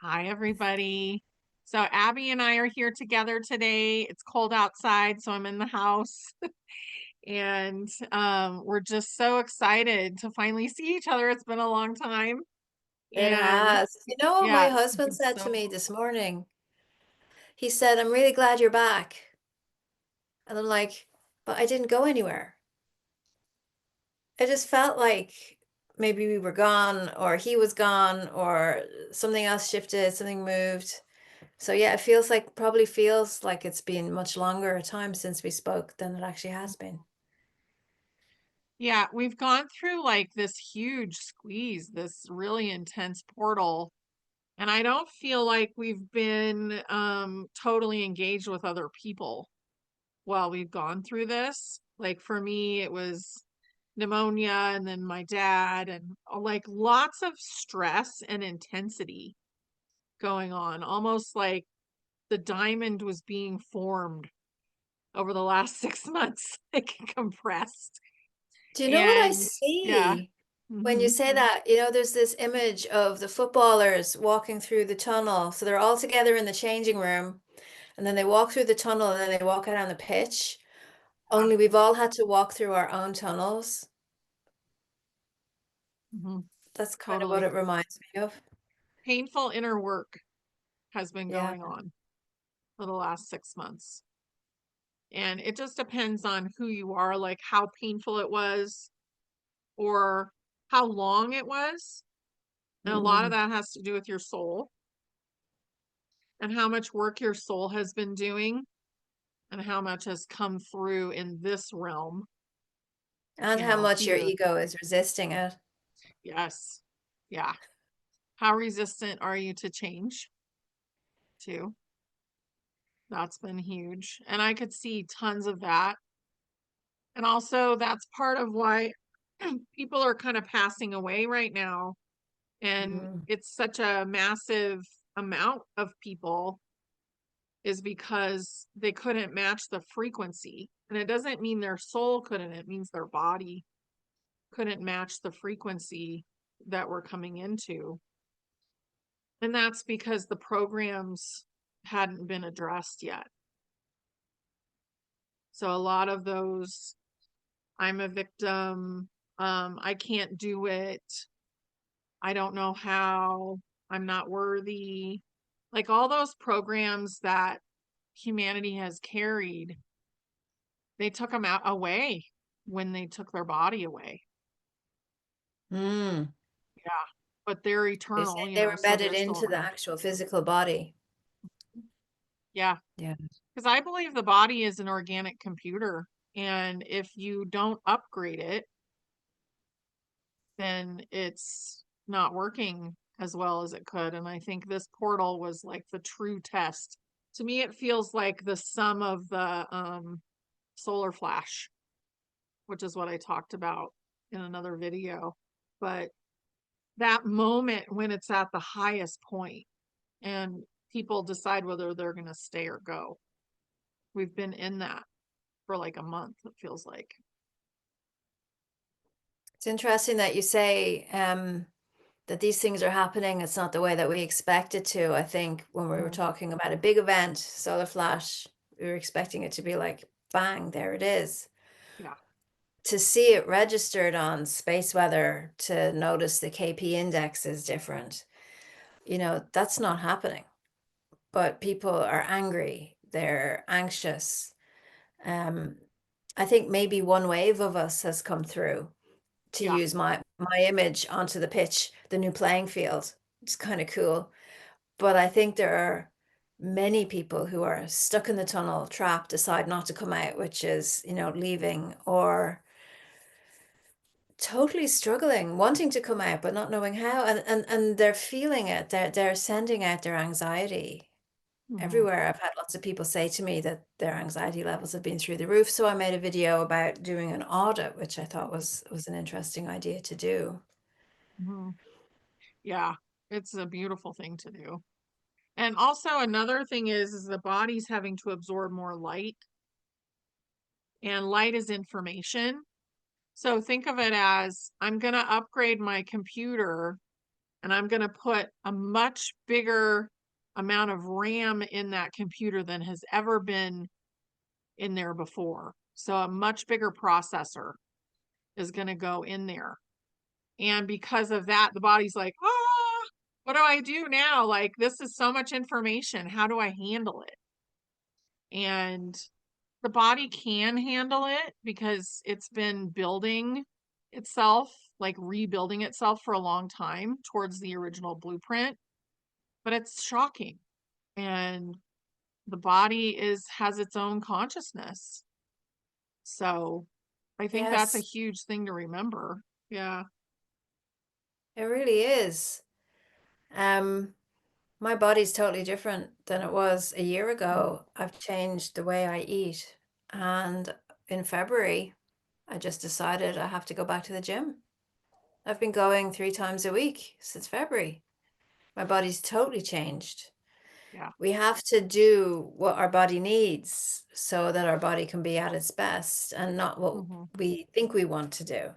Hi, everybody. So Abby and I are here together today. It's cold outside, so I'm in the house. And we're just so excited to finally see each other. It's been a long time. It And has. You know what yeah, my it's husband been said so to me this morning? He said, I'm really glad you're back. And I'm like, but I didn't go anywhere. I just felt like maybe we were gone or he was gone or something else shifted, something moved. So yeah, it feels like probably feels like it's been much longer a time since we spoke than it actually has been. yeah, we've gone through like this huge squeeze, this really intense portal. And I don't feel like we've been totally engaged with other people while we've gone through this. Like for me, it was pneumonia and then my dad and like lots of stress and intensity going on, almost like the diamond was being formed over the last 6 months, like compressed. Do you know what I And yeah. see when you Hmm. say that? You know, there's this image of the footballers walking through the tunnel. So they're all together in the changing room, and then they walk through the tunnel, and then they walk out on the pitch. Only we've all had to walk through our own tunnels. Hmm. That's kind of what Totally. it reminds me of. Painful inner work has been Yeah. going on for the last 6 months. And it just depends on who you are, like how painful it was or how long it was. And a lot of Mm. that has to do with your soul and how much work your soul has been doing and how much has come through in this realm, And how much your here. ego is resisting it. Yes. Yeah. How resistant are you to change too? That's been huge. And I could see tons of that. And also that's part of why people are kind of passing away right now. And Mm. it's such a massive amount of people is because they couldn't match the frequency. And it doesn't mean their soul couldn't, it means their body couldn't match the frequency that we're coming into. And that's because the programs hadn't been addressed yet. So a lot of those, I'm a victim, I can't do it, I don't know how, I'm not worthy. Like all those programs that humanity has carried, they took them out away when they took their body away. Mm. Yeah. But they're You're saying eternal, they were so embedded they're still into the around. actual physical body. Yeah. Yeah. Because I believe the body is an organic computer. And if you don't upgrade it, then it's not working as well as it could. And I think this portal was like the true test. To me, it feels like the sum of the solar flash, which is what I talked about in another video. But that moment when it's at the highest point and people decide whether they're going to stay or go. We've been in that for like a month, it feels like. It's interesting that you say that these things are happening. It's not the way that we expect it to. I think when we were Mhm. talking about a big event, solar flash, we were expecting it to be like, bang, there it is. Yeah. To see it registered on space weather, to notice the KP index is different, that's not happening. But people are angry, they're anxious. Um, I think maybe one wave of us has come through, to Yeah. use my image onto the pitch, the new playing field. It's kind of cool. But I think there are many people who are stuck in the tunnel, trapped, decide not to come out, which is, leaving, or totally struggling, wanting to come out, but not knowing how. And they're feeling it. They're sending out their anxiety Hmm. everywhere. I've had lots of people say to me that their anxiety levels have been through the roof. So I made a video about doing an audit, which I thought was an interesting idea to do. Hmm. Yeah. It's a beautiful thing to do. And also another thing is the body's having to absorb more light, and light is information. So think of it as I'm going to upgrade my computer and I'm going to put a much bigger amount of RAM in that computer than has ever been in there before. So a much bigger processor is going to go in there. And because of that, the body's like, ah, what do I do now? Like, this is so much information. How do I handle it? And the body can handle it because it's been building itself, like rebuilding itself for a long time towards the original blueprint, but it's shocking. And the body has its own consciousness. So I think that's a Yes, huge thing to remember. Yeah. it really is. Um, my body's totally different than it was a year Mm, ago. I've changed the way I eat. And in February, I just decided I have to go back to the gym. I've been going 3 times a week since February. My body's totally changed. yeah. We have to do what our body needs so that our body can be at its best and not what Hmm. we think we want to do.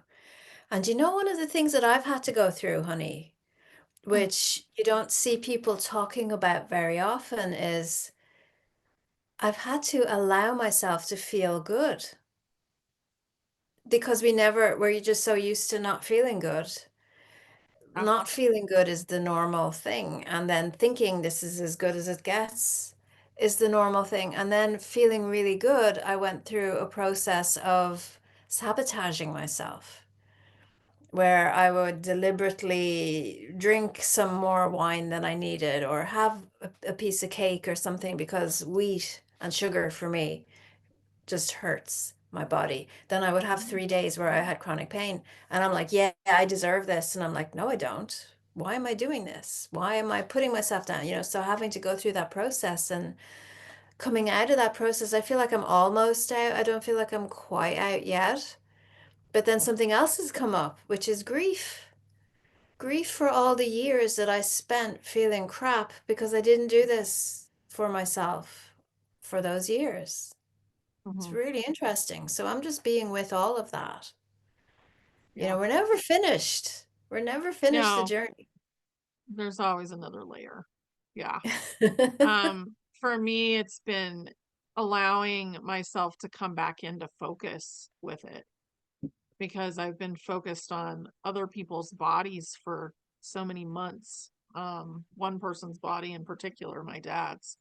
And you know, one of the things that I've had to go through, honey, Mm, which you don't see people talking about very often, is I've had to allow myself to feel good because we're just so used to not feeling good. yeah. Not feeling good is the normal thing. And then thinking this is as good as it gets is the normal thing. And then feeling really good, I went through a process of sabotaging myself, where I would deliberately drink some more wine than I needed or have a piece of cake or something because wheat and sugar for me just hurts my body. Then I would have Mm, 3 days where I had chronic pain. And I'm like, yeah, I deserve this. And I'm like, no, I don't. Why am I doing this? Why am I putting myself down? So having to go through that process and coming out of that process, I feel like I'm almost out. I don't feel like I'm quite out yet. But then something else has come up, which is grief. Grief for all the years that I spent feeling crap because I didn't do this for myself for those years. It's mhm. really interesting. So I'm just being with all of that. Yeah. We're never finished. We're never finished the No, journey. there's always another layer. Yeah. For me, it's been allowing myself to come back into focus with it because I've been focused on other people's bodies for so many months. One person's body in particular, my dad's.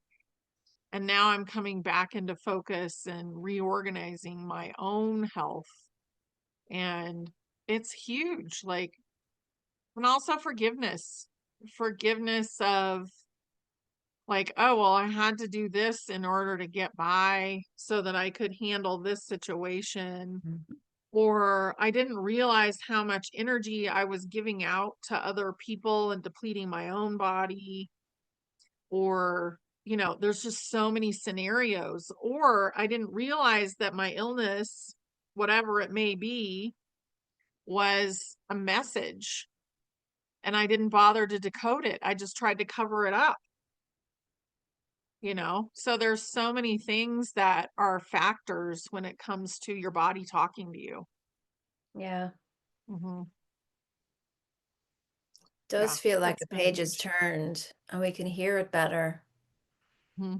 And now I'm coming back into focus and reorganizing my own health. And it's huge. Like, and also forgiveness. Forgiveness of like, oh, well, I had to do this in order to get by so that I could handle this situation. Mhm. Or I didn't realize how much energy I was giving out to other people and depleting my own body. Or, there's just so many scenarios. Or I didn't realize that my illness, whatever it may be, was a message and I didn't bother to decode it. I just tried to cover it up. So there's so many things that are factors when it comes to your body talking to you. Yeah. Hmm. Yeah, Does feel like it's a been page is huge. turned and we can hear it better. Hmm.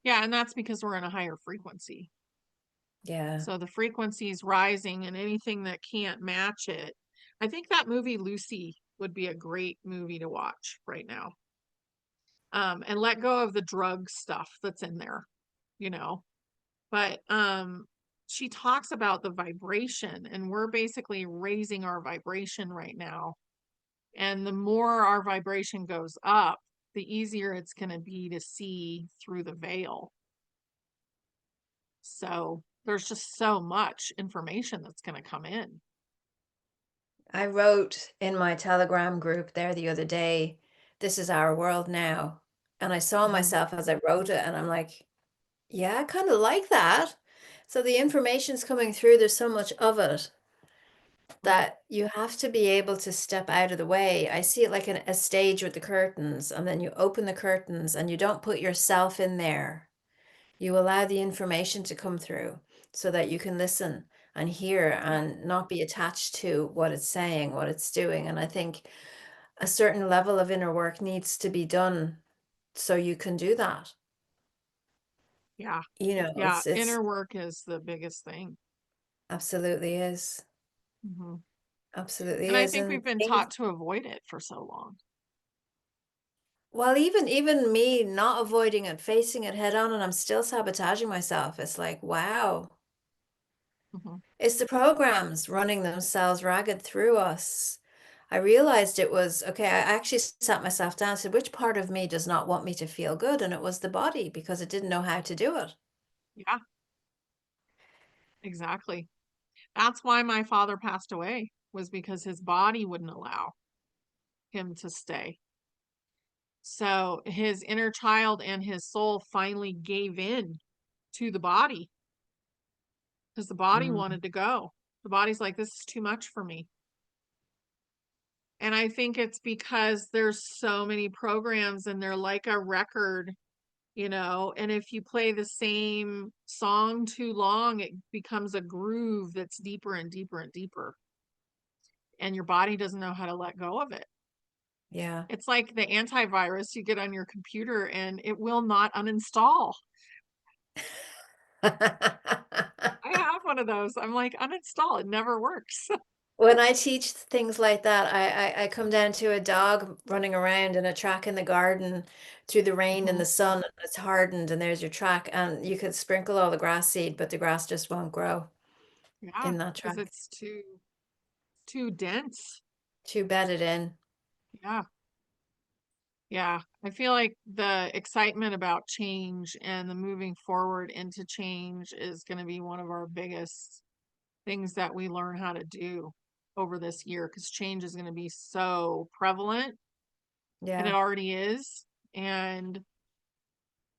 Yeah, and that's because we're in a higher frequency. Yeah. So the frequency is rising, and anything that can't match it. I think that movie Lucy would be a great movie to watch right now. And let go of the drug stuff that's in there, you know. But she talks about the vibration, and we're basically raising our vibration right now. And the more our vibration goes up, the easier it's going to be to see through the veil. So there's just so much information that's going to come in. I wrote in my Telegram group there the other day, this is our world now. And I saw Hmm. myself as I wrote it and I'm like, yeah, I kind of like that. So the information's coming through, there's so much of it that you have to be able to step out of the way. I see it like a stage with the curtains, and then you open the curtains and you don't put yourself in there. You allow the information to come through so that you can listen and hear Yeah. and not be attached to what it's saying, what it's doing. And I think a certain level of inner work needs to be done so you can do that. Yeah. You know, Yeah. it's Inner work is the biggest thing. absolutely is. Hmm. Absolutely And I is. think And we've been things, taught to avoid it for so long. well, even me not avoiding it, facing it head on, and I'm still sabotaging myself. It's like, wow. Hmm. It's the programs running themselves ragged through us. I realized it was okay. I actually sat myself down and said, which part of me does not want me to feel good? And it was the body because it didn't know how to do it. Yeah, exactly. That's why my father passed away, was because his body wouldn't allow him to stay. So his inner child and his soul finally gave in to the body because the body Mm, wanted to go. The body's like, this is too much for me. And I think it's because there's so many programs and they're like a record, and if you play the same song too long, it becomes a groove that's deeper and deeper and deeper. And your body doesn't know how to let go of it. yeah. It's like the antivirus you get on your computer and it will not uninstall. I have one of those. I'm like, uninstall, it never works. When I teach things like that, I come down to a dog running around in a track in the garden through the rain and Mhm. the sun, and it's hardened, and there's your track, and you could sprinkle all the grass seed, but the grass just won't grow Yeah, in that because track. it's too dense. Too bedded in. Yeah. Yeah. I feel like the excitement about change and the moving forward into change is going to be one of our biggest things that we learn how to do over this year, because change is going to be so prevalent, and it Yeah. already is. And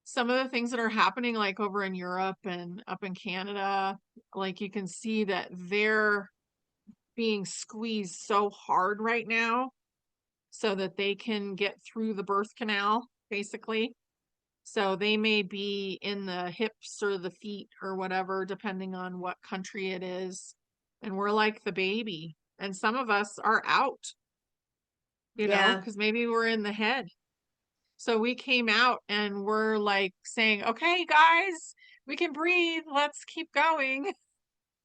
some of the things that are happening, like over in Europe and up in Canada, like you can see that they're being squeezed so hard right now so that they can get through the birth canal, basically. So they may be in the hips or the feet or whatever, depending on what country it is. And we're like the baby. And some of us are out, Yeah. because maybe we're in the head. So we came out and we're like saying, okay, guys, we can breathe. Let's keep going,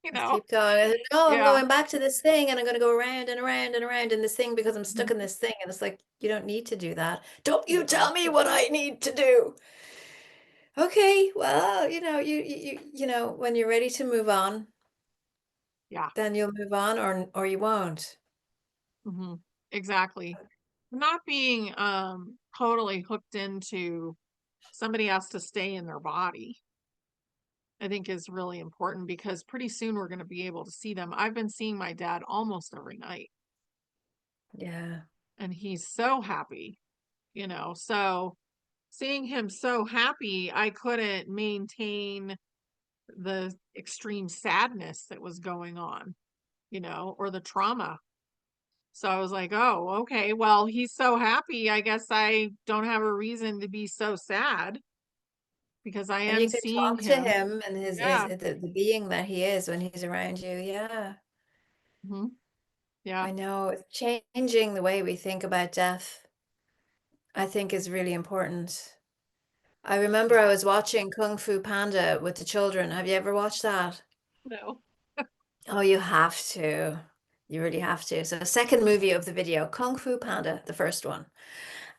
you Let's know? keep going. I said, no, I'm Yeah. going back to this thing and I'm going to go around and around and around in this thing because I'm stuck Mhm. in this thing. And it's like, you don't need to do that. Don't you No. tell me what I need to do. Okay, well, when you're ready to move on, Yeah. then you'll move on or you won't. Hmm. Exactly. Not being totally hooked into somebody has to stay in their body, I think is really important, because pretty soon we're going to be able to see them. I've been seeing my dad almost every night, Yeah. and he's so happy. So seeing him so happy, I couldn't maintain the extreme sadness that was going on, or the trauma. So I was like, oh, okay, well, he's so happy. I guess I don't have a reason to be so sad, because I And am you can seeing talk to him. him and his Yeah. the being that he is when he's around you. Yeah. Hmm. Yeah. I know it's changing the way we think about death, I think is really important. I remember I Yeah. was watching Kung Fu Panda with the children. Have you ever watched that? No. Oh, you have to. You really have to. So, second movie of the video, Kung Fu Panda, the first one.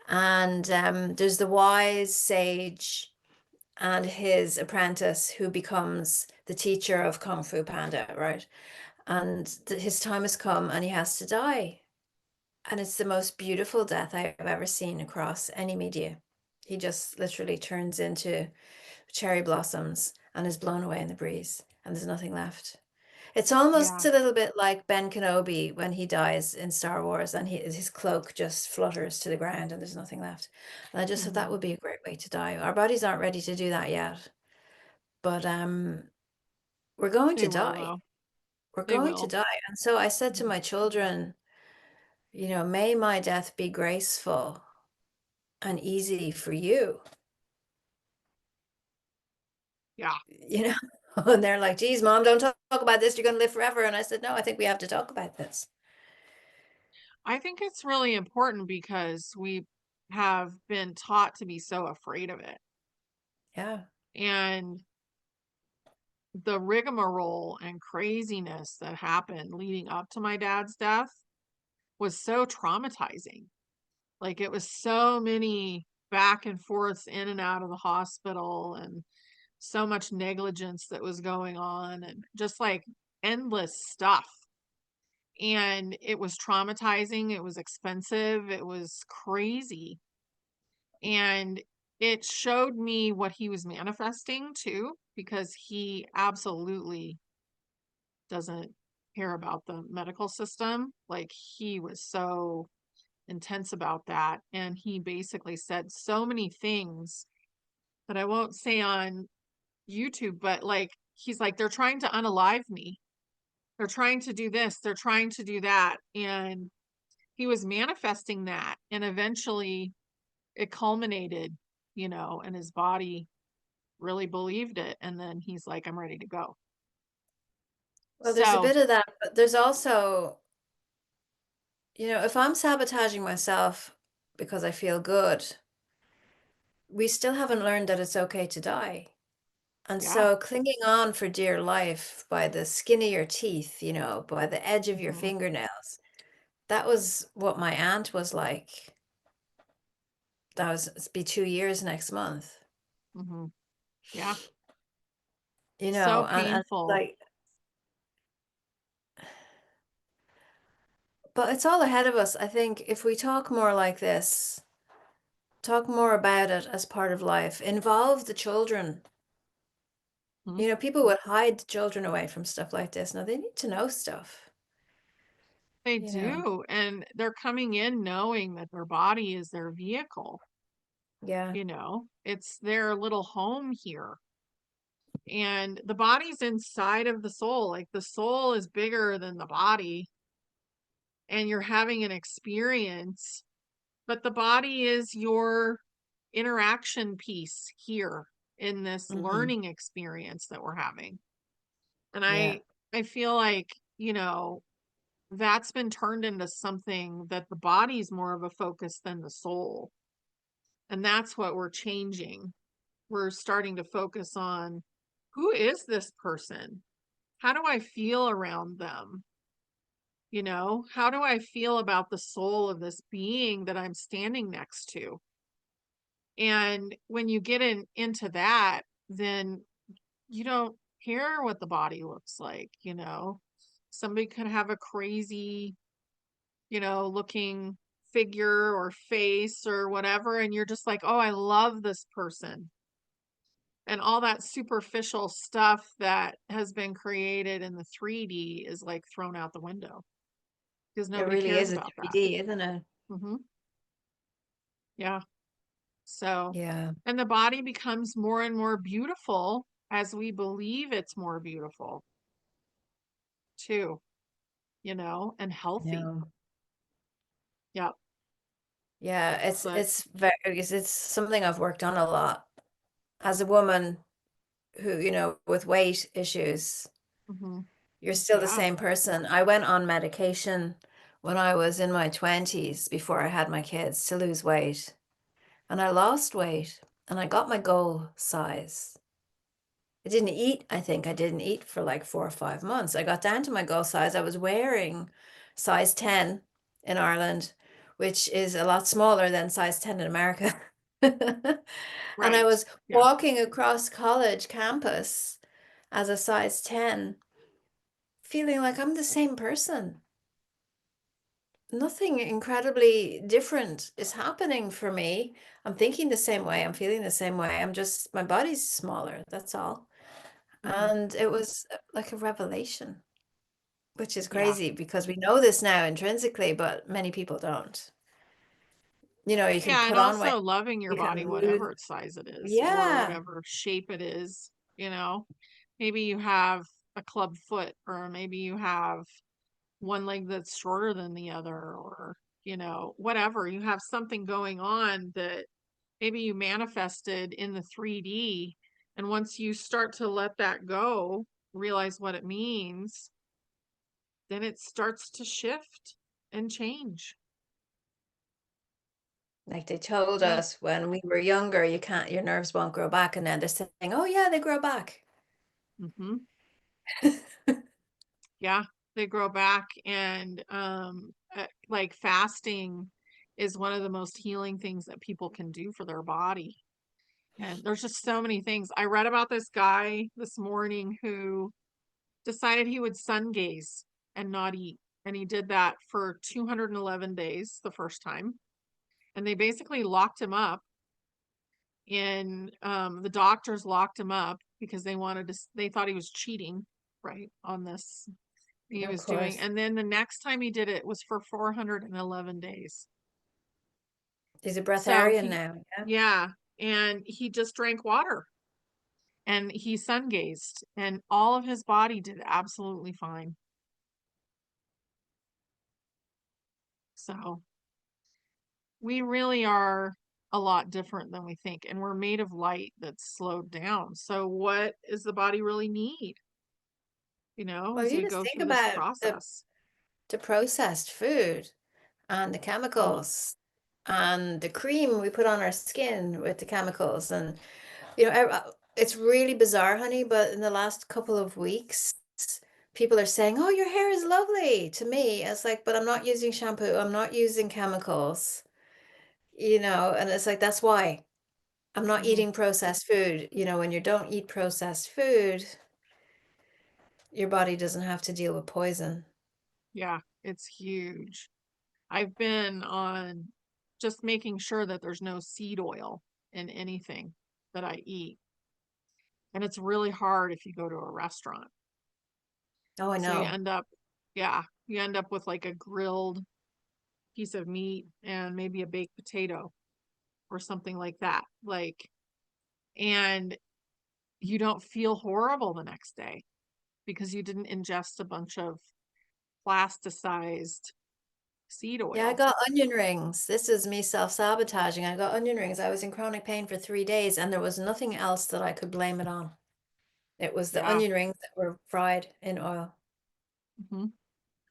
And there's the wise sage and his apprentice who becomes the teacher of Kung Fu Panda, right? And his time has come and he has to die. And it's the most beautiful death I've ever seen across any media. He just literally turns into cherry blossoms and is blown away in the breeze, and there's nothing left. It's almost Yeah. a little bit like Ben Kenobi when he dies in Star Wars and his cloak just flutters to the ground and there's nothing left. And I just thought that Hmm. would be a great way to die. Our bodies aren't ready to do that yet, but we're going They to will, die. though. We're They going to will. die. And so I said to Mhm. my children, may my death be graceful and easy for you. Yeah. you know and they're like, geez, mom, don't talk about this, you're going to live forever. And I said, no, I think we have to talk about this. I think it's really important because we have been taught to be so afraid of it. Yeah. And the rigmarole and craziness that happened leading up to my dad's death was so traumatizing. Like it was so many back and forths in and out of the hospital and so much negligence that was going on and just like endless stuff. And it was traumatizing, it was expensive, it was crazy. And it showed me what he was manifesting too, because he absolutely doesn't care about the medical system. Like he was so intense about that. And he basically said so many things that I won't say on YouTube, but like, he's like, they're trying to unalive me. They're trying to do this. They're trying to do that. And he was manifesting that. And eventually it culminated, and his body really believed it. And then he's like, I'm ready to go. Well, there's a So, bit of that, but there's also, if I'm sabotaging myself because I feel good, we still haven't learned that it's okay to die. And yeah. so clinging on for dear life by the skin of your teeth, by the edge of your Hmm. fingernails, that was what my aunt was like. It's be 2 years next month, Hmm. Yeah. you So know, and painful. like, but it's all ahead of us. I think if we talk more like this, talk more about it as part of life, involve the children. Mhm. People would hide children away from stuff like this. Now they need to know stuff, They you know. do. And they're coming in knowing that their body is their vehicle, Yeah. it's their little home here. And the body's inside of the soul. Like the soul is bigger than the body, and you're having an experience, but the body is your interaction piece here in this Hmm. learning experience that we're having. And Yeah. I feel like, that's been turned into something that the body's more of a focus than the soul. And that's what we're changing. We're starting to focus on, who is this person? How do I feel around them? How do I feel about the soul of this being that I'm standing next to? And when you get into that, then you don't care what the body looks like. Somebody could have a crazy, looking figure or face or whatever, and you're just like, oh, I love this person. And all that superficial stuff that has been created in the 3D is like thrown out the window because It nobody really cares is a about that. 3D, isn't it? Hmm. Yeah. So, Yeah. and the body becomes more and more beautiful as we believe it's more beautiful too, and healthy. Yeah. Yep. Yeah. It's But, it's very it's something I've worked on a lot as a woman who, with weight issues. hmm, You're still the yeah, same person. I went on medication when I was in my 20s before I had my kids to lose weight. And I lost weight and I got my goal size. I think I didn't eat for like 4 or 5 months. I got down to my goal size. I was wearing size 10 in Ireland, which is a lot smaller than size 10 in America. And I right. was Yeah. walking across college campus as a size 10, feeling like I'm the same person. Nothing incredibly different is happening for me. I'm thinking the same way. I'm feeling the same way. My body's smaller. That's all. Hmm. And it was like a revelation, which is Yeah. crazy because we know this now intrinsically, but many people don't. You can Yeah. And put on weight, also loving your you can body, lose. whatever its size it is, or Yeah. whatever shape it is. Maybe you have a club foot, or maybe you have one leg that's shorter than the other, or whatever, you have something going on that maybe you manifested in the 3D, and once you start to let that go, realize what it means, then it starts to shift and change. Like they told Yeah. us when we were younger, you can't, your nerves won't grow back. And then they're saying, oh, yeah, they grow back. Hmm. Yeah, they grow back, and like fasting is one of the most healing things that people can do for their body. And there's just so many things. I read about this guy this morning who decided he would sun gaze and not eat. And he did that for 211 days the first time. And they basically locked him up in the doctors locked him up because they thought he was cheating, right, on this he Of was doing. course. And then the next time he did it was for 411 days. He's a So breatharian now. Yeah. yeah, and he just drank water and he sun gazed, and all of his body did absolutely fine. So we really are a lot different than we think, and we're made of light that's slowed down. So what does the body really need, Well, as you we just go think through this about process? the processed food and the Oh, chemicals and the cream we put on our skin with the chemicals. And, it's really bizarre, honey, but in the last couple of weeks, people are saying, oh, your hair is lovely to me. It's like, but I'm not using shampoo. I'm not using chemicals, and it's like, that's why I'm not mhm. eating processed food. When you don't eat processed food, your body doesn't have to deal with poison. Yeah, it's huge. I've been on just making sure that there's no seed oil in anything that I eat. And it's really hard if you go to a restaurant. Oh, I So know. you end up with like a grilled piece of meat and maybe a baked potato or something like that. And you don't feel horrible the next day because you didn't ingest a bunch of plasticized seed Yeah, I oil. got onion rings. This is me self-sabotaging. I got onion rings. I was in chronic pain for 3 days, and there was nothing else that I could blame it on. It was the Yeah. onion rings that were fried in oil. Hmm.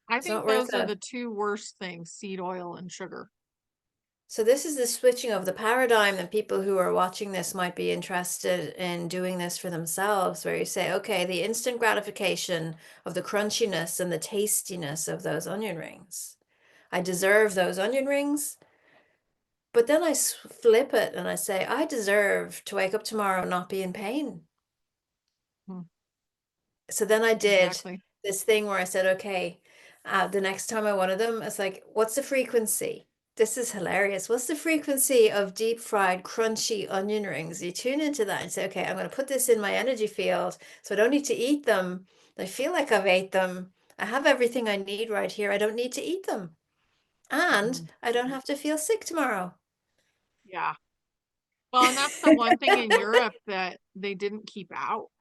I It's not think worth those are it. the two worst things, seed oil and sugar. So this is the switching of the paradigm that people who are watching this might be interested in doing this for themselves, where you say, okay, the instant gratification of the crunchiness and the tastiness of those onion rings. I deserve those onion rings. But then I flip it and I say, I deserve to wake up tomorrow and not be in pain. Mm, So then I did exactly. this thing where I said, okay, the next time I wanted them, it's like, what's the frequency? This is hilarious. What's the frequency of deep fried, crunchy onion rings? You tune into that and say, okay, I'm going to put this in my energy field so I don't need to eat them. I feel like I've ate them. I have everything I need right here. I don't need to eat them. And Hmm. I don't have to feel sick tomorrow. Yeah. Well, and that's the one thing in Europe that they didn't keep out.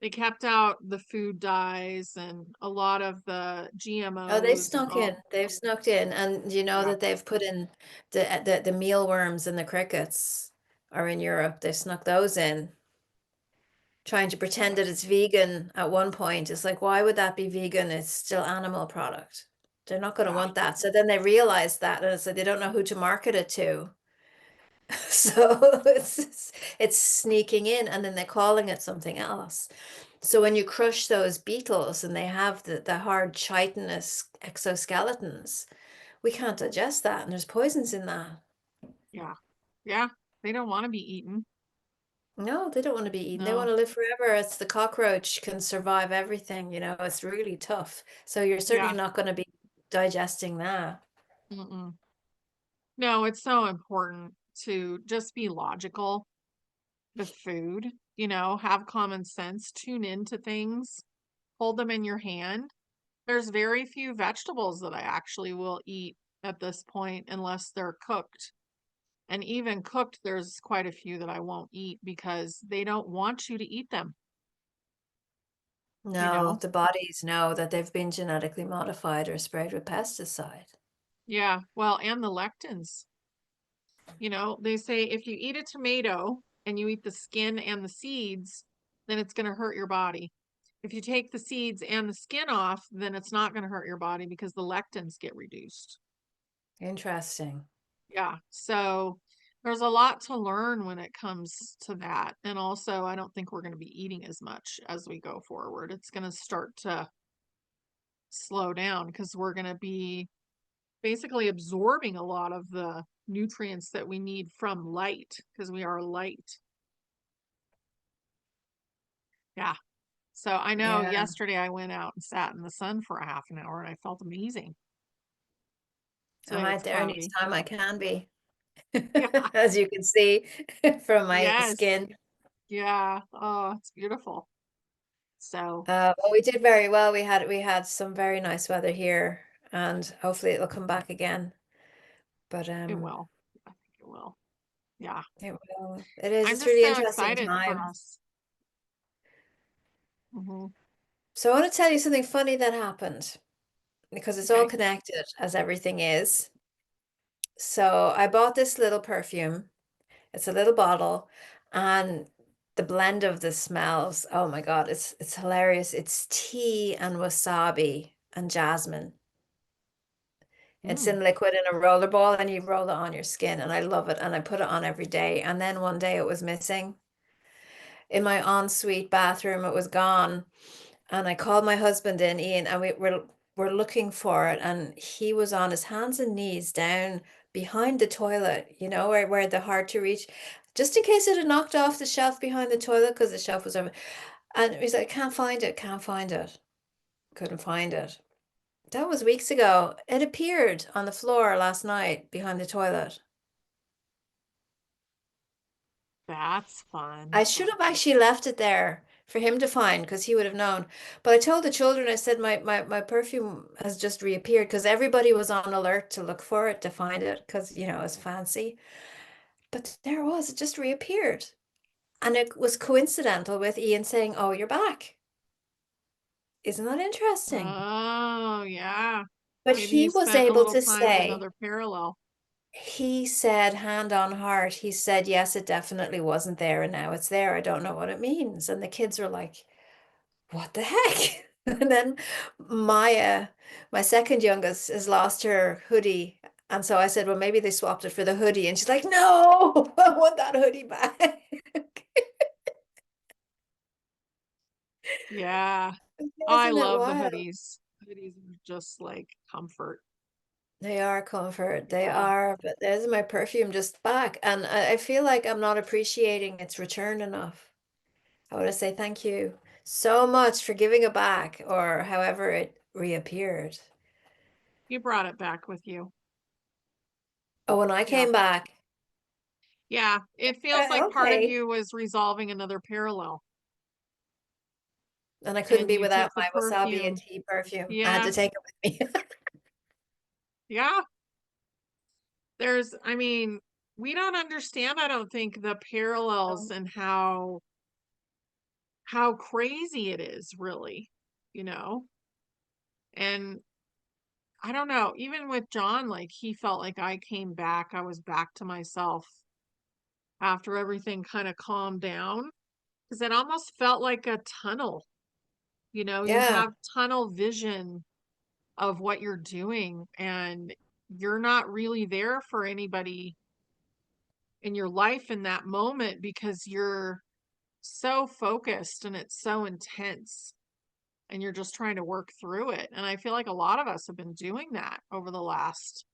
They kept out the food dyes and a lot of the Oh, they've GMOs and snuck all. in. They've snuck in, and you know Yeah. that they've put in the mealworms and the crickets are in Europe. They've snuck those in, trying to pretend Yeah. that it's vegan at one point. It's like, why would that be vegan? It's still animal product. They're not going to Yeah. want that. So then they realize that, and it's like they don't know who to market it to. So it's sneaking in, and then they're calling it something else. So when you crush those beetles and they have the hard chitinous exoskeletons, we can't digest that, and there's poisons in that. Yeah. Yeah. They don't want to be eaten. No, they don't want to be eaten. They want No. to live forever. It's the cockroach can survive everything, it's really tough. So you're certainly Yeah. not going to be digesting that. Mm-mm. No, it's so important to just be logical with food, have common sense, tune into things, hold them in your hand. There's very few vegetables that I actually will eat at this point unless they're cooked. And even cooked, there's quite a few that I won't eat because they don't want you to eat them, you No, know? the bodies know that they've been genetically modified or sprayed with pesticide. Yeah, well, and the lectins. They say if you eat a tomato and you eat the skin and the seeds, then it's going to hurt your body. If you take the seeds and the skin off, then it's not going to hurt your body because the lectins get reduced. Interesting. Yeah. So there's a lot to learn when it comes to that. And also, I don't think we're going to be eating as much as we go forward. It's going to start to slow down because we're going to be basically absorbing a lot of the nutrients that we need from light because we are light. Yeah. So I know Yeah. yesterday I went out and sat in the sun for a half an hour and I felt amazing. I'm Today out it's there cloudy. anytime I can be, Yeah. as you can see from my Yes. skin. Yeah. Oh, it's beautiful. So Well, we did very well. We had some very nice weather here, and hopefully it'll come back again. But it will. I think it will. Yeah. it will. It is. I'm It's just really so interesting excited for time. us. Hmm. So I want to tell you something funny that happened because it's all Okay. connected, as everything is. So I bought this little perfume. It's a little bottle, and the blend of the smells, oh my God, it's hilarious. It's tea and wasabi and jasmine. It's Mm. in liquid in a roller ball, and you roll it on your skin, and I love it. And I put it on every day. And then one day it was missing. In my ensuite bathroom, it was gone. And I called my husband in, Ian, and we're looking for it. And he was on his hands and knees down behind the toilet, where the hard to reach, just in case it had knocked off the shelf behind the toilet because the shelf was over. And he's like, can't find it, can't find it. Couldn't find it. That was weeks ago. It appeared on the floor last night behind the toilet. That's fun. I should have actually left it there for him to find because he would have known. But I told the children, I said, my perfume has just reappeared because everybody was on alert to look for it, to find it because, it's fancy. But there it was, it just reappeared. And it was coincidental with Ian saying, oh, you're back. Isn't that interesting? Oh, yeah. But Maybe he you was spent a able little to time in say, another parallel. he said, hand on heart, he said, yes, it definitely wasn't there. And now it's there. I don't know what it means. And the kids are like, what the heck? And then Maya, my second youngest, has lost her hoodie. And so I said, well, maybe they swapped it for the hoodie. And she's like, no, I want that hoodie back. Yeah. I Isn't it love the wild? hoodies. Hoodies are just like comfort. They are comfort. They Yeah. are. But there's my perfume just back. And I feel like I'm not appreciating its return enough. I want to say thank you so much for giving it back or however it reappeared. You brought it back with you. Oh, when I Yeah. came back, Yeah. It feels like part of okay. you was resolving another parallel And I couldn't and be you took without the my wasabi and perfume. tea perfume. I had Yeah. to take it with me. Yeah. I mean, we don't understand, I don't think, the parallels and how crazy it is, really, you know? And I don't know, even with John, like he felt like I came back, I was back to myself after everything kind of calmed down because it almost felt like a tunnel. You Yeah. have tunnel vision of what you're doing and you're not really there for anybody in your life in that moment because you're so focused and it's so intense and you're just trying to work through it. And I feel like a lot of us have been doing that over the last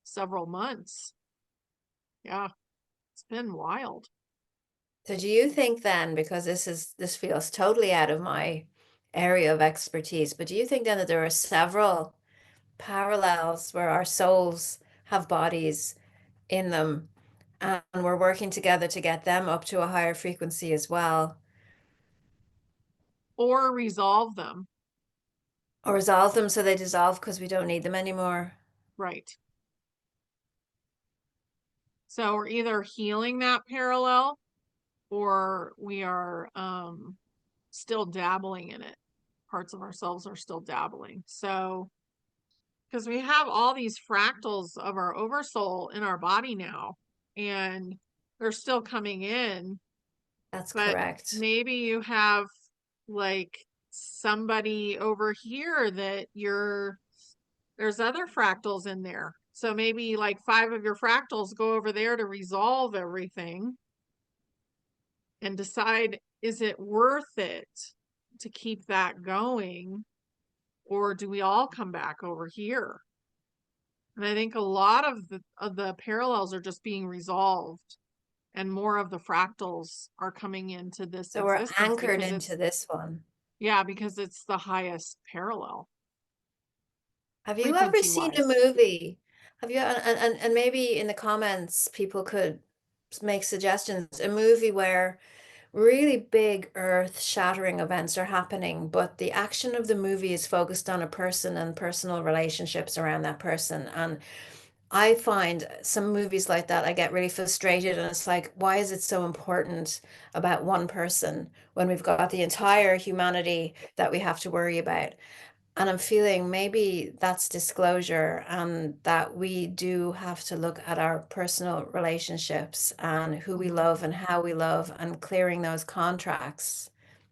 several months. Yeah, it's been wild. So do you think then, because this feels totally out of my area of expertise, but do you think then that there are several parallels where our souls have bodies in them and we're working together to get them up to a higher frequency as well, Or resolve them. or resolve them so they dissolve because we don't need them anymore? Right. So we're either healing that parallel or we are still dabbling in it. Parts of ourselves are still dabbling. So, because we have all these fractals of our oversoul in our body now, and they're still coming in, That's but correct. maybe you have like somebody over here that there's other fractals in there. So maybe like 5 of your fractals go over there to resolve everything and decide, is it worth it to keep that going? Or do we all come back over here? And I think a lot of the parallels are just being resolved, and more of the fractals are coming into this So we're existence anchored because into it's, this one. yeah, because it's the highest parallel Have you ever frequency seen a wise. movie? Have you, and maybe in the comments, people could make suggestions. A movie where really big earth-shattering events are happening, but the action of the movie is focused on a person and personal relationships around that person. And I find some movies like that, I get really frustrated, and it's like, why is it so important about one person when we've got the entire humanity that we have to worry about? And I'm feeling maybe that's disclosure, and that we do have to look at our personal relationships and who we Mhm. love and how we love, and clearing those contracts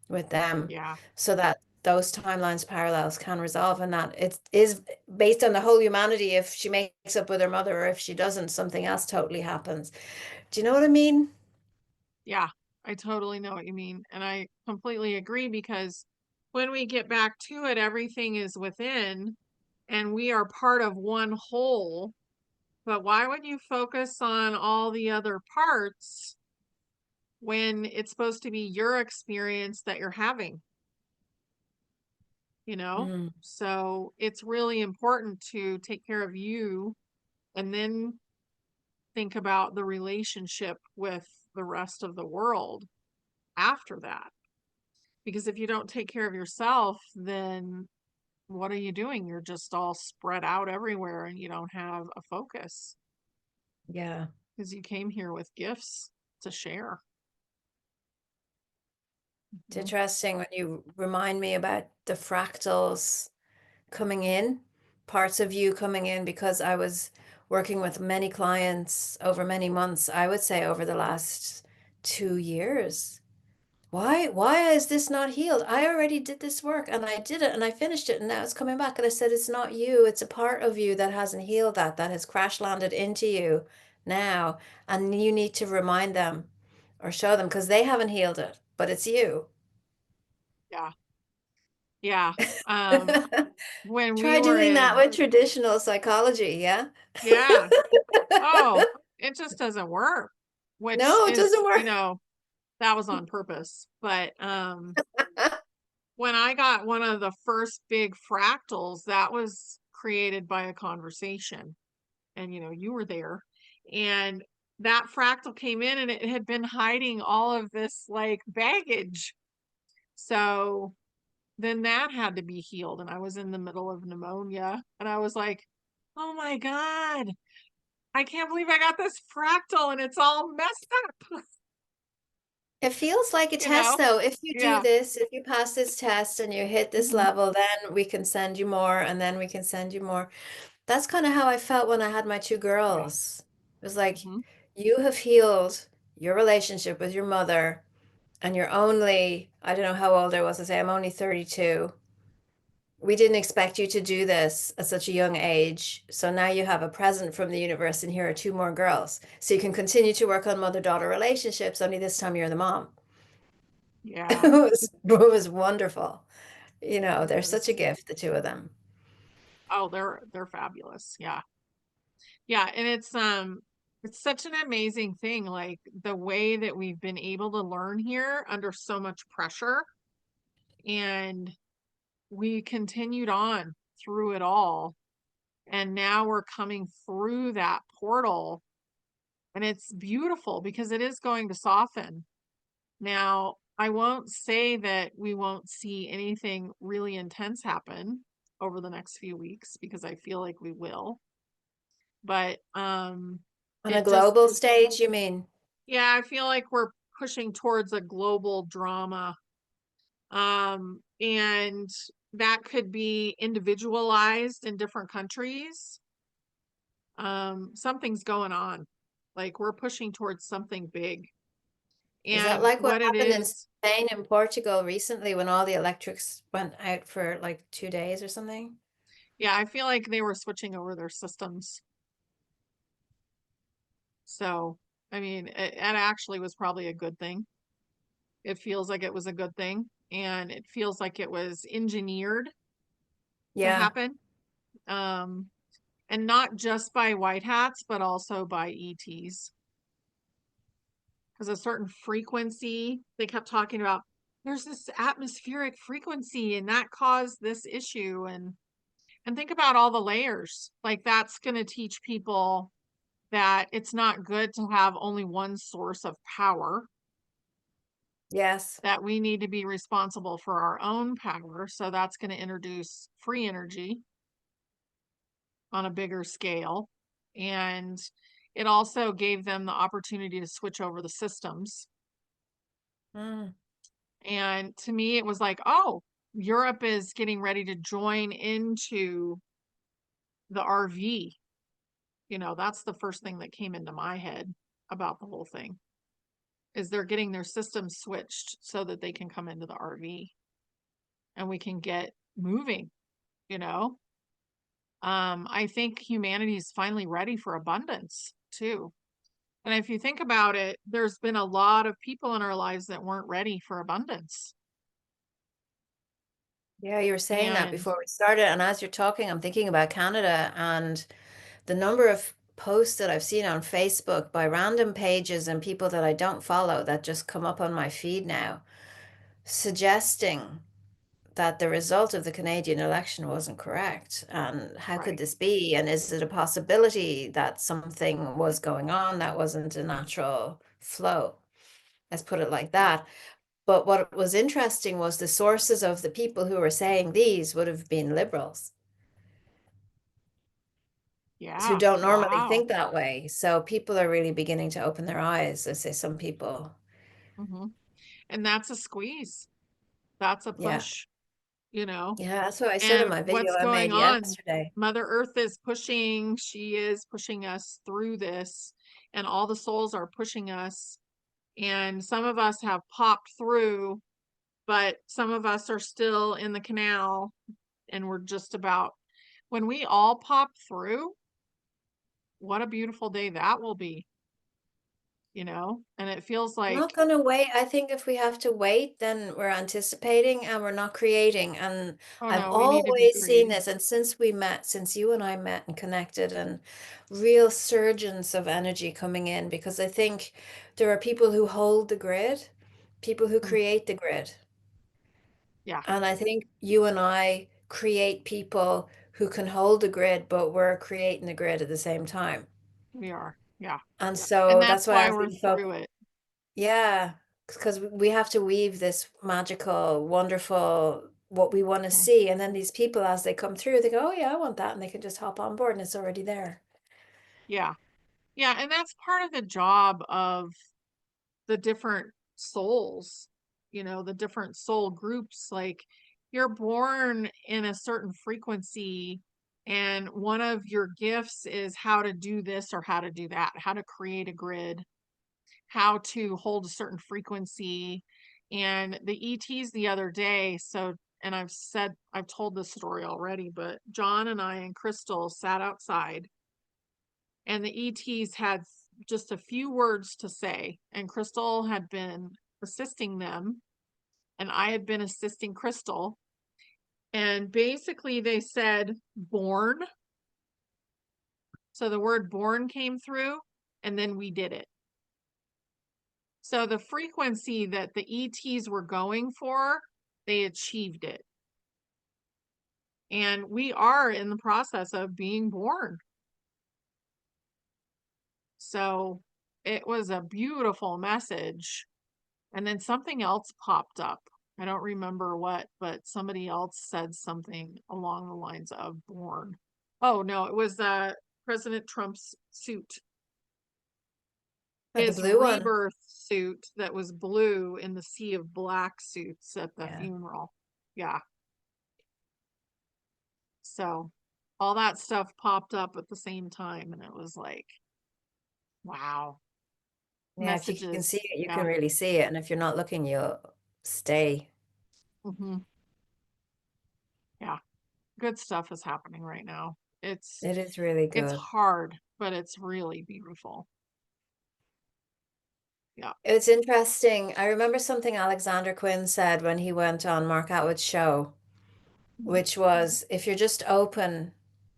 with them Yeah, so that those timelines parallels can resolve, and that it is based on the whole humanity. If she makes up with her mother, or if she doesn't, something else totally happens. Do you know what I mean? yeah, I totally know what you mean. And I completely agree because when we get back to it, everything is within and we are part of one whole. But why would you focus on all the other parts when it's supposed to be your experience that you're having, you know? Mm, So it's really important to take care of you and then think about the relationship with the rest of the world after that. Because if you don't take care of yourself, then what are you doing? You're just all spread out everywhere and you don't have a focus yeah. because you came here with gifts to share. It's Mhm. interesting when you remind me about the fractals coming in, parts of you coming in, because I was working with many clients over many months, I would say over the last 2 years. Why is this not healed? I already did this work, and I did it, and I finished it, and now it's coming back. And I said, it's not you, it's a part of you that hasn't healed, that has crash landed into you now. And you need to remind them or show them, because they haven't healed it, but it's you. Yeah. Yeah. Um, when we Try were doing that in, with traditional psychology, yeah? yeah. Oh, it just doesn't work, which No, it doesn't is, work. that was on purpose. But when I got one of the first big fractals, that was created by a conversation. And you were there. And that fractal came in and it had been hiding all of this like baggage. So then that had to be healed. And I was in the middle of pneumonia and I was like, oh my God, I can't believe I got this fractal and it's all messed up. It feels like a you test, know? though. If you do Yeah. this, if you pass this test and you hit this Hmm. level, then we can send you more, and then we can send you more. That's kind of how I felt when I had my two Yeah. girls. It was like, Hmm. you have healed your relationship with your mother, and you're only, I don't know how old I was. I say I'm only 32. We didn't expect you to do this at such a young age. So now you have a present from the universe, and here are two more girls. So you can continue to work on mother-daughter relationships, only this time you're the mom. Yeah. It was wonderful. You know, It they're such a was. gift, the two of them. Oh, they're fabulous. Yeah. Yeah, and it's such an amazing thing, like the way that we've been able to learn here under so much pressure, and we continued on through it all. And now we're coming through that portal, and it's beautiful because it is going to soften. Now, I won't say that we won't see anything really intense happen over the next few weeks because I feel like we will. But On a it just global stage, you mean? yeah, I feel like we're pushing towards a global drama. And that could be individualized in different countries. Something's going on. Like we're pushing towards something big. Is that And like what what it happened in is, Spain and Portugal recently when all the electrics went out for like 2 days or something? yeah, I feel like they were switching over their systems. So, I mean, it actually was probably a good thing. It feels like it was a good thing, and it feels like it was engineered to Yeah. happen. Um, and not just by white hats, but also by ETs. Because a certain frequency, they kept talking about there's this atmospheric frequency and that caused this issue. And think about all the layers. Like that's going to teach people that it's not good to have only one source of power, Yes. that we need to be responsible for our own power. So that's going to introduce free energy on a bigger scale. And it also gave them the opportunity to switch over the systems. Mm. And to me, it was like, oh, Europe is getting ready to join into the RV. That's the first thing that came into my head about the whole thing is they're getting their systems switched so that they can come into the RV and we can get moving, you know? I think humanity is finally ready for abundance too. And if you think about it, there's been a lot of people in our lives that weren't ready for abundance. Yeah, you were saying that And before we started, and as you're talking, I'm thinking about Canada and the number of posts that I've seen on Facebook by random pages and people that I don't follow that just come up on my feed now, suggesting that the result of the Canadian election wasn't correct. And how could right. this be? And is it a possibility that something was going on that wasn't a natural flow? Let's put it like Yeah. that. But what was interesting was the sources of the people who were saying these would have been liberals who Yeah. don't normally Wow. think that way. So people are really beginning to open their eyes. I say some people. Hmm. And that's a squeeze. That's a Yeah. push, you know. Yeah, that's what I said in And my video what's I going made on? yesterday. Mother Earth is pushing, she is pushing us through this, and all the souls are pushing us. And some of us have popped through, but some of us are still in the canal, and we're just about, when we all pop through, what a beautiful day that will be, And it feels I'm like, not going to wait. I think if we have to wait, then we're anticipating and we're not creating. And oh I've no, we need to be always seen creating. this. And since we met, since you and I met and connected, and real surgence of energy coming in, because I think there are people who hold the grid, people who Mm, create the grid. yeah, And I think you and I create people who can hold the grid, but we're creating the grid at the same time. we are. Yeah. And And so that's that's why why I've we're been through focused. it. Yeah, because we have to weave this magical, wonderful, what we want to Mhm. see. And then these people, as they come through, they go, oh, yeah, I want that. And they can just hop on board and it's already there. Yeah. Yeah. And that's part of the job of the different souls, the different soul groups. Like you're born in a certain frequency, and one of your gifts is how to do this or how to do that, how to create a grid, how to hold a certain frequency. And the ETs the other day, so, and I've told this story already, but John and I and Crystal sat outside, and the ETs had just a few words to say, and Crystal had been assisting them, and I had been assisting Crystal. And basically, they said born. So the word born came through, and then we did it. So the frequency that the ETs were going for, they achieved it. And we are in the process of being born. So it was a beautiful message. And then something else popped up. I don't remember what, but somebody else said something along the lines of born. Oh, no, it was President Trump's suit, Or the his blue one. rebirth suit that was blue in the sea of black suits at the Yeah. funeral. Yeah. So all that stuff popped up at the same time, and it was like, wow, Yeah, if you can see messages. it, you can Yeah. really see it. And if you're not looking, you'll stay. Hmm. Yeah. Good stuff is happening right now. It's It is really it's good. hard, but it's really beautiful. Yeah. It's interesting. I remember something Alexander Quinn said when he went on Mark Atwood's show, Mhm. which was if you're just open,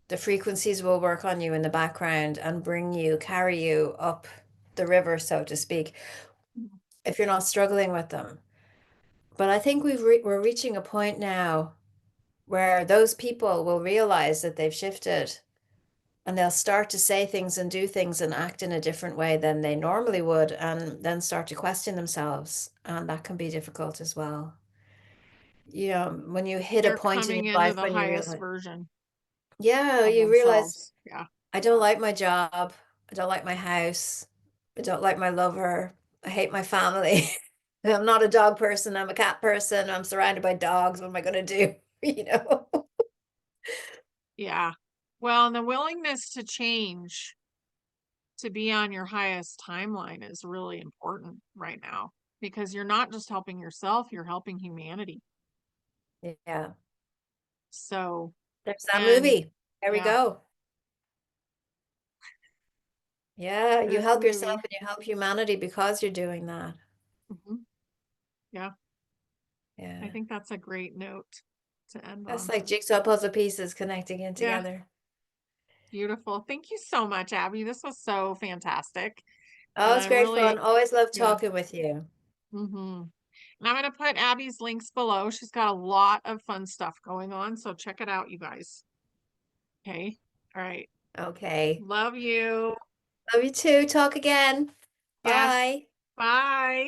the frequencies will work on you in the background and bring you, carry you up the river, so to speak, Mhm. if you're not struggling with them. But I think we're reaching a point now where those people will realize that they've shifted and they'll start to say things and do things and act in a different way than they normally would, and then start to question themselves. And that can be difficult as well. You know, when you hit a They're point in your coming into life the when you highest realize, version yeah, of you realize, themselves. Yeah. I don't like my job. I don't like my house. I don't like my lover. I hate my family. I'm not a dog person. I'm a cat person. I'm surrounded by dogs. What am I going to do? You know? Yeah. Well, and the willingness to change to be on your highest timeline is really important right now because you're not just helping yourself, you're helping humanity. Yeah. So, There's that and movie. There we yeah, go. Yeah, you there's the help yourself movie. and you help humanity because you're doing that. Mhm. Yeah, I Yeah. think that's a great note to end That's on. like jigsaw puzzle pieces connecting in Yeah, together. beautiful. Thank you so much, Abby. This was so fantastic. And Oh, it's I great fun. really, Always love yeah. talking with you. hmm And I'm going to put Abby's links below. She's got a lot of fun stuff going on. So check it out, you guys. Okay. All right. Okay. Love you. Love you too. Talk again. Yes. Bye. Bye.